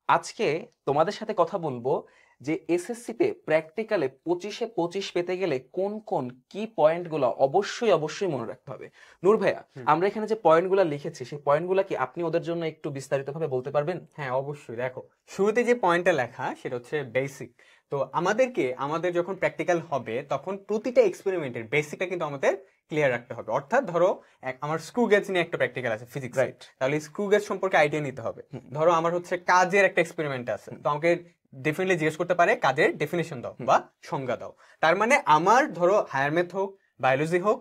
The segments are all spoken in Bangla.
আজকে তোমাদের সাথে কথা বলবো যে এসএসসিতে প্র্যাকটিক্যালে 25-এ 25 পেতে গেলে কোন কোন কি পয়েন্টগুলো অবশ্যই অবশ্যই মনে রাখতে হবে। নূর ভাইয়া, আমরা এখানে যে পয়েন্টগুলো লিখেছি সেই পয়েন্টগুলো কি আপনি ওদের জন্য একটু বিস্তারিতভাবে বলতে পারবেন? হ্যাঁ, অবশ্যই। দেখো, শুরুতে যে পয়েন্টটা লেখা সেটা হচ্ছে বেসিক। তো আমাদের যখন প্র্যাকটিক্যাল হবে তখন প্রতিটা এক্সপেরিমেন্টের বেসিকটা কিন্তু আমাদের ক্লিয়ার রাখতে হবে। অর্থাৎ ধরো আমার স্ক্রু গেজ নিয়ে একটা প্র্যাকটিক্যাল আছে ফিজিক্স, রাইট। তাহলে স্ক্রু গেজ সম্পর্কে আইডিয়া নিতে হবে। ধরো আমার হচ্ছে কাজের একটা এক্সপেরিমেন্ট আছে, তো আমাকে ডেফিনেটলি জিজ্ঞেস করতে পারে কাজের ডেফিনেশন দাও বা সংজ্ঞা দাও। তার মানে আমার ধরো হায়ার ম্যাথ হোক, বায়োলজি হোক,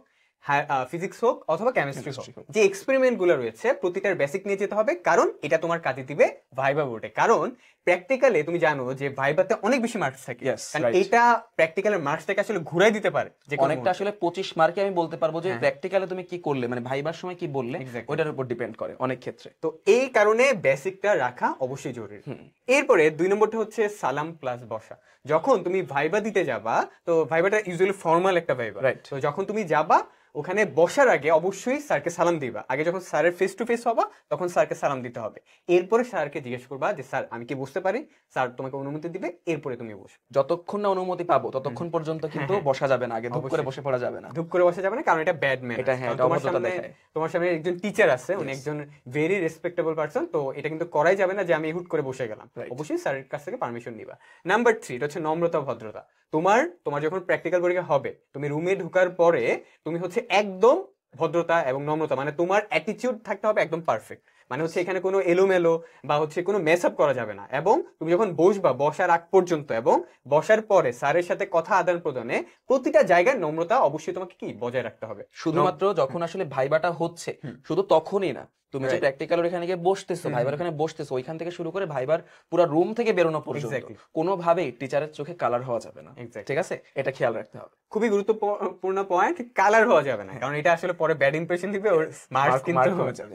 ফিজিক্স হোক অথবা কেমিস্ট্রি হোক, যে এক্সপেরিমেন্ট গুলো রয়েছে প্রতিটার বেসিক নিয়ে যেতে হবে, কারণ এটা তোমার কাজে দিবে ভাইবা বোর্ডে। কারণ প্র্যাকটিক্যালে তুমি জানো যে ভাইবাতে অনেক বেশি মার্কস থাকে, কারণ এটা প্র্যাকটিক্যালের মার্কসটাকে আসলে ঘুরাই দিতে পারে। যে অনেকটা আসলে 25 মার্কে আমি বলতে পারবো যে প্র্যাকটিক্যালে তুমি কি করলে, মানে ভাইবার সময় কি বললে, ওইটার উপর ডিপেন্ড করে অনেক ক্ষেত্রে। তো এই কারণে বেসিকটা রাখা অবশ্যই জরুরি। এরপরে 2 নম্বরটা হচ্ছে সালাম প্লাস বসা। যখন তুমি ভাইবা দিতে যাবা, তো ভাইবাটা ইউজুয়ালি ফর্মাল একটা ভাইবা, তো যখন তুমি যাবা ওখানে বসার আগে অবশ্যই স্যারকে সালাম দিবা। আগে যখন স্যারের ফেস টু ফেস হবা তখন স্যারকে সালাম দিতে হবে। এরপরে স্যারকে জিজ্ঞেস করবা যে স্যার আমি কি বুঝতে পারি, স্যার তোমাকে অনুমতি দিবে, এরপরে তুমি বসো। যতক্ষণ না অনুমতি পাবো ততক্ষণ পর্যন্ত কিন্তু বসা যাবে না, আগে ধুপ করে বসে পড়া যাবে না। ধুপ করে বসা যাবে না, কারণ এটা ব্যাড ম্যান। এটা হ্যাঁ, তোমার সামনে একজন টিচার আছে, উনি একজন ভেরি রেসপেক্টেবল পারসন, তো এটা কিন্তু করাই যাবে না যে আমি হুট করে বসে গেলাম। অবশ্যই স্যারের কাছ থেকে পারমিশন নিবা। নাম্বার 3 এটা হচ্ছে নম্রতা ভদ্রতা। তোমার যখন প্র্যাকটিক্যাল পরীক্ষা হবে, তুমি রুমে ঢোকার পরে তুমি হচ্ছে একদম ভদ্রতা এবং নম্রতা, মানে তোমার অ্যাটিটিউড থাকতে হবে একদম পারফেক্ট। মানে হচ্ছে এখানে কোনো এলোমেলো বা হচ্ছে কোনো মেস আপ করা যাবে না। এবং তুমি যখন বসবা বসার আগ পর্যন্ত এবং বসার পরে স্যারের সাথে কথা আদান প্রদানে প্রতিটা জায়গায় নম্রতা অবশ্যই তোমাকে কি বজায় রাখতে হবে। শুধুমাত্র যখন আসলে ভাইবাটা হচ্ছে শুধু তখনই না, তুমি যে প্র্যাকটিক্যালের এখানে গিয়ে বসতেছো, ভাইবার এখানে বসতেছো, ওইখান থেকে শুরু করে ভাইবার পুরো রুম থেকে বেরোনো পর্যন্ত কোনোভাবেই টিচারের চোখে কালার হওয়া যাবে না। ঠিক আছে, এটা খেয়াল রাখতে হবে। খুবই গুরুত্বপূর্ণ পয়েন্ট, কালার হওয়া যাবে না, কারণ এটা আসলে পরে ব্যাড ইমপ্রেশন দিবে, ওর মার্কস কিন্তু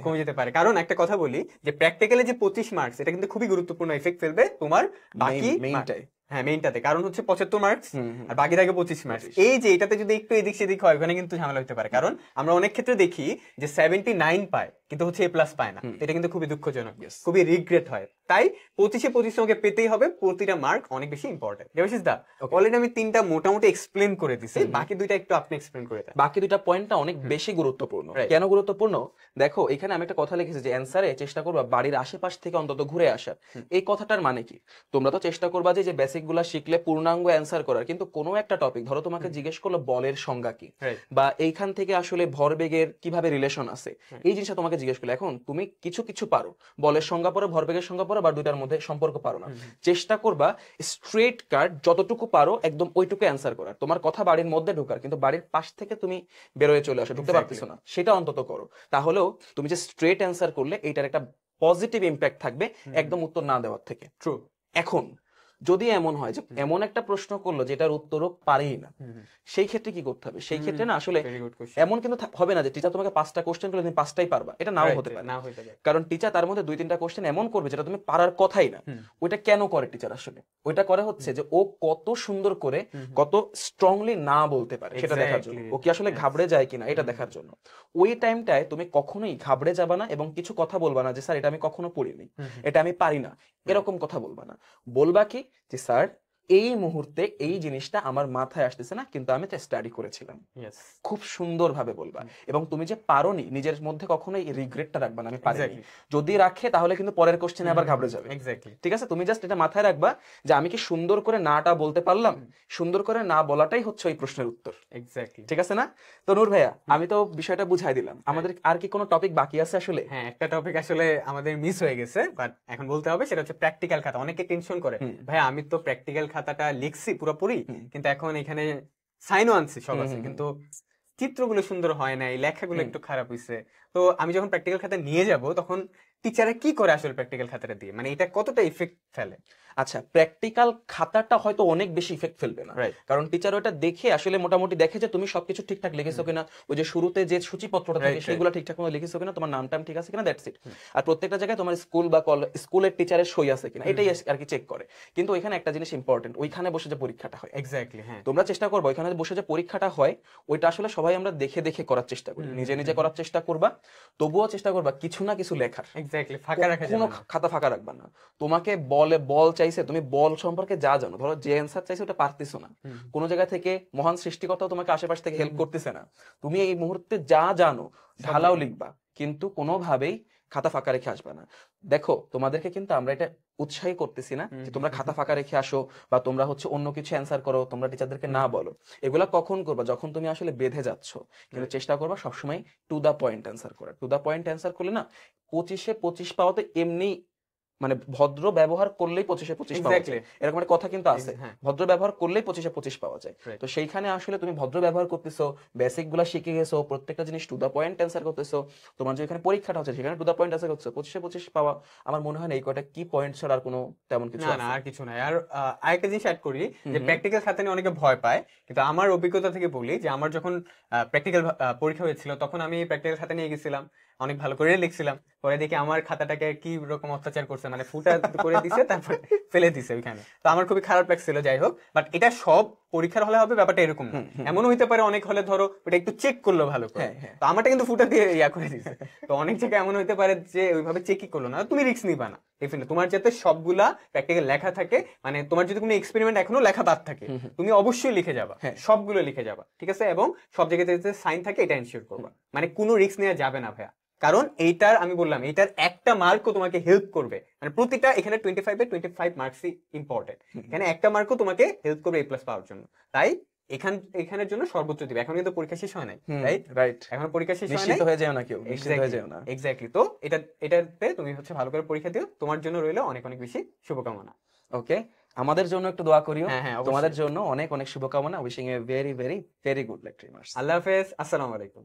কমে যেতে পারে। কারণ একটা কথা বলি যে প্র্যাকটিক্যালে যে 25 মার্কস, এটা কিন্তু খুবই গুরুত্বপূর্ণ এফেক্ট ফেলবে তোমার বাকি মেইনটাই। হ্যাঁ, মেইনটাতে। কারণ হচ্ছে 75 মার্কস আর বাকি থাকে 25 মার্কস। এই যে এটাতে যদি একটু এদিক সেদিক হয়, ওখানে কিন্তু ঝামেলা হতে পারে। কারণ আমরা অনেক ক্ষেত্রে দেখি যে 79 পায় কিন্তু হচ্ছে A+ পায় না। এটা কিন্তু খুবই দুঃখজনক, খুবই রিগ্রেট হয়। তাই 25-এ 25 তোমাকে পেতেই হবে, প্রতিটা মার্ক অনেক বেশি ইম্পর্টেন্ট। দেবাশিস দা, অলরেডি আমি 3টা মোটামুটি এক্সপ্লেন করে দিছি, বাকি 2টা একটু আপনি এক্সপ্লেন করে দেন। বাকি 2টা পয়েন্টটা অনেক বেশি গুরুত্বপূর্ণ। কেন গুরুত্বপূর্ণ দেখো, এখানে আমি একটা কথা লিখেছি যে অ্যানসারে চেষ্টা করবা বাড়ির আশেপাশ থেকে অন্তত ঘুরে আসার। এই কথাটার মানে কি, তোমরা তো চেষ্টা করবা যে বেসিক গুলা শিখলে পূর্ণাঙ্গ অ্যান্সার করার, কিন্তু কোনো একটা টপিক ধরো তোমাকে জিজ্ঞেস করলো বলের সংজ্ঞা কি, বা এইখান থেকে আসলে ভরবেগের কিভাবে রিলেশন আছে, এই জিনিসটা তোমাকে জিজ্ঞেস করলো। এখন তুমি কিছু কিছু পারো, বলের সংজ্ঞা পড়ো, ভরবেগের সংজ্ঞা পড়ো, বা দুইটার মধ্যে সম্পর্ক পারো না। চেষ্টা করবা স্ট্রেট কাট যতটুকু পারো একদম ওইটুকু অ্যান্সার করার। তোমার কথা বাড়ির মধ্যে ঢোকার, কিন্তু বাড়ির পাশ থেকে তুমি বেরোয় চলে আসো, ঢুকতে পারতেছো না, সেটা অন্তত করো। তাহলেও তুমি যে স্ট্রেট অ্যান্সার করলে এইটার একটা পজিটিভ ইম্প্যাক্ট থাকবে একদম উত্তর না দেওয়ার থেকে। ট্রু। এখন যদি এমন হয় যে এমন একটা প্রশ্ন করলো যেটার উত্তরও পারেই না, সেই ক্ষেত্রে কি করতে হবে? সেই ক্ষেত্রে না আসলে এমন কিন্তু হবে না যে টিচার তোমাকে 5টা কোশ্চেন করলে তুমি 5টাই পারবা, এটা নাও হতে পারে। কারণ টিচার তার মধ্যে 2-3টা কোশ্চেন এমন করবে যেটা তুমি পারার কথাই না। ওইটা কেন করে টিচার? আসলে ওইটা করে হচ্ছে যে ও কত সুন্দর করে, কত স্ট্রংলি না বলতে পারে সেটা দেখার জন্য, ও কি আসলে ঘাবড়ে যায় কিনা এটা দেখার জন্য। ওই টাইমটায় তুমি কখনোই ঘাবড়ে যাবা না এবং কিছু কথা বলবা না যে স্যার এটা আমি কখনো পড়িনি, এটা আমি পারি না, এরকম কথা বলবা না। বলবা কি যে স্যার এই মুহূর্তে এই জিনিসটা আমার মাথায় আসতেছে না, কিন্তু আমি তো স্টাডি করেছিলাম। খুব সুন্দর ভাবে বলবা। এবং তুমি যে পারোনি নিজের মধ্যে কখনোই রিগ্রেটটা রাখবা না, আমি পারিনি। যদি রাখে তাহলে কিন্তু পরের কোশ্চেনে আবার ঘাবড়ে যাবে। ঠিক আছে, তুমি জাস্ট এটা মাথায় রাখবা যে আমি কি সুন্দর করে নাটা বলতে পারলাম, সুন্দর করে না বলাটাই হচ্ছে ওই প্রশ্নের উত্তর। ঠিক আছে না? তো নূর ভাইয়া, আমি তো বিষয়টা বুঝাই দিলাম, আমাদের আর কি কোনো টপিক বাকি আছে? আসলে হ্যাঁ, একটা টপিক আসলে আমাদের মিস হয়ে গেছে, বাট এখন বলতে হবে, সেটা হচ্ছে প্র্যাকটিক্যাল খাতা। অনেকে টেনশন করে, ভাই আমি তো প্র্যাকটিক্যাল খাতাটা লিখছি পুরোপুরি, কিন্তু এখন এখানে সাইনও আনছি, সব আছে, কিন্তু চিত্রগুলো সুন্দর হয় নাই, লেখাগুলো একটু খারাপ হয়েছে। তো আমি যখন প্র্যাকটিক্যাল খাতা নিয়ে যাব তখন টিচারে কি করে আসলে প্র্যাকটিক্যাল খাতাটা দিয়ে, মানে এটা কতটা ইফেক্ট ফেলে? আচ্ছা, প্র্যাকটিক্যাল খাতাটা হয়তো অনেক বেশি ইফেক্ট ফেলবে না, কারণ টিচার ওটা দেখে আসলে মোটামুটি দেখে যে তুমি সবকিছু ঠিকঠাক লিখেছো কিনা, ওই যে শুরুতে যে সূচিপত্রটা থাকে সেগুলো ঠিকঠাক মতো লিখেছো কিনা, তোমার নাম টাম ঠিক আছে কিনা, দ্যাটস ইট। আর প্রত্যেকটা জায়গায় তোমার স্কুল বা স্কুলের টিচারের সই আছে কিনা, এটাই আর কি চেক করে। কিন্তু ওইখানে একটা জিনিস ইম্পর্টেন্ট, ওইখানে বসে যে পরীক্ষাটা হয়, এক্স্যাক্টলি, হ্যাঁ, তোমরা চেষ্টা করবে ওইখানে বসে যে পরীক্ষাটা হয় ওইটা আসলে সবাই আমরা দেখে দেখে করার চেষ্টা করি, নিজে নিজে করার চেষ্টা করবা, তবুও চেষ্টা করবা কিছু না কিছু লেখার। এক্স্যাক্টলি, ফাঁকা রাখা কোনো যাবে না। খাতা ফাঁকা রাখবা না। তোমাকে বল চাইছে, তুমি বল সম্পর্কে যা জানো, ধরো যে অ্যান্সার চাইছে ওটা পারতেছো না, কোনো জায়গা থেকে মহান সৃষ্টিকর্তাও তোমাকে আশেপাশ থেকে হেল্প করতেছে না, তুমি এই মুহূর্তে যা জানো ঢালাও লিখবা, কিন্তু কোনোভাবেই খাতা ফাঁকা রেখে আসবা না। দেখো তোমাদেরকে কিন্তু আমরা এটা উৎসাহী করতেছি না যে তোমরা খাতা ফাঁকা রেখে আসো বা তোমরা হচ্ছে অন্য কিছু অ্যান্সার করো, তোমরা টিচারদেরকে না বলো। এগুলা কখন করবা? যখন তুমি আসলে বেঁধে যাচ্ছ। কিন্তু চেষ্টা করবা সবসময় টু দা পয়েন্ট অ্যান্সার করার। টু দা পয়েন্ট অ্যান্সার করলে না 25-এ 25 পাওয়াতে এমনি মানে ভদ্র ব্যবহার করলেই 25-এ 25 পাওয়া যায়, এরকম একটা কথা কিন্তু আছে, ভদ্র ব্যবহার করলেই 25-এ 25 পাওয়া যায়। তো সেইখানে আসলে তুমি ভদ্র ব্যবহার করতেছো, বেসিক গুলা শিখে গেছো, প্রত্যেকটা জিনিস টু দা পয়েন্ট অ্যান্সার করতেছো, তোমার যে এখানে পরীক্ষাটা হচ্ছে সেখানে টু দা পয়েন্ট অ্যান্সার করতেছো, 25-এ 25 পাওয়া আমার মনে হয় না এই কয়টা কি পয়েন্ট ছাড়া আর কোনো তেমন কিছু না, আর কিছু নাই। আর আরেকটা জিনিস অ্যাড করি যে প্র্যাকটিক্যাল খাতা নিয়ে অনেকে ভয় পায়, কিন্তু আমার অভিজ্ঞতা থেকে বলি যে আমার যখন প্র্যাকটিক্যাল পরীক্ষা হয়েছিল তখন আমি প্র্যাকটিক্যাল খাতা নিয়ে গেছিলাম, অনেক ভালো করে লিখছিলাম, পরে দেখি আমার খাতাটাকে কি রকম অত্যাচার করছে, মানে ফুটা করে দিছে তারপর ফেলে দিছে ওইখানে। তো আমার খুবই খারাপ লাগছিল। যাই হোক, বাট এটা সব পরীক্ষার হলে হবে ব্যাপারটা এরকম না, এমনও হইতে পারে অনেক হলে ধরো ওটা একটু চেক করলো ভালো করে, তো আমারটা কিন্তু ফুটা দিয়ে ইয়া করে দিছে। তো অনেক জায়গায় এমন হইতে পারে যে ওইভাবে চেকই করলো না, তুমি রিস্ক নিবা না। ডেফিনেটলি তোমার যাতে সবগুলা প্র্যাকটিক্যাল লেখা থাকে, মানে তোমার যদি কোনো এক্সপেরিমেন্ট এখনো লেখা বাদ থাকে তুমি অবশ্যই লিখে যাবা, সবগুলো লিখে যাবা, ঠিক আছে? এবং সব জায়গাতে যাতে সাইন থাকে এটা এনশিওর করবা, মানে কোনো রিস্ক নেওয়া যাবে না ভাইয়া। কারণ এইটার আমি বললাম এইটার একটা মার্কও তোমাকে হেল্প করবে, মানে প্রতিটা এখানে 25-এ 25 মার্কসই ইম্পর্টেন্ট, এখানে একটা মার্কও তোমাকে হেল্প করবে A+ পাওয়ার জন্য। তাই এখানের জন্য সর্বোচ্চ দিবে। এখন কিন্তু পরীক্ষা শেষ হয় নাই, রাইট? এখন পরীক্ষা শেষ হয় নাই, নিশ্চিত হয়ে যাও না কেউ, নিশ্চিত হয়ে যাও না। এক্স্যাক্টলি। তো এটাতে তুমি হচ্ছে ভালো করে পরীক্ষা দিও, তোমার জন্য রইলো অনেক অনেক বেশি শুভকামনা। ওকে, আমাদের জন্য একটু দোয়া করিও। হ্যাঁ, তোমাদের জন্য অনেক অনেক শুভকামনা। Wishing you very very very good lecture. আল্লাহ হাফেজ, আসসালামু আলাইকুম।